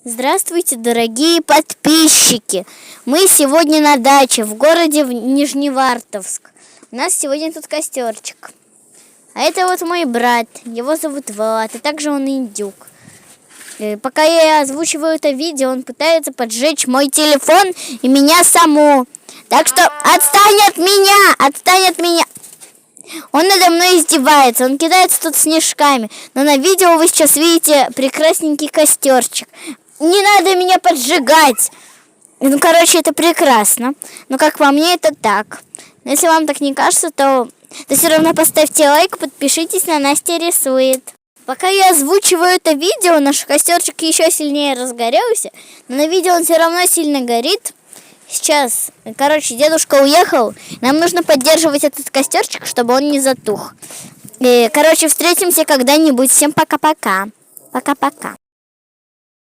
Здравствуйте, дорогие подписчики! Мы сегодня на даче в городе Нижневартовск. У нас сегодня тут костерчик. А это вот мой брат, его зовут Влад, и также он индюк. Пока я озвучиваю это видео, он пытается поджечь мой телефон и меня саму. Так что отстань от меня! Отстань от меня! Он надо мной издевается, он кидается тут снежками. Но на видео вы сейчас видите прекрасненький костерчик. Не надо меня поджигать. Ну, короче, это прекрасно. Но как по мне, это так. Но если вам так не кажется, то все равно поставьте лайк, подпишитесь на Настя рисует. Пока я озвучиваю это видео, наш костерчик еще сильнее разгорелся. Но на видео он все равно сильно горит. Сейчас, короче, дедушка уехал. Нам нужно поддерживать этот костерчик, чтобы он не затух. Короче, встретимся когда-нибудь. Всем пока-пока. Пока-пока.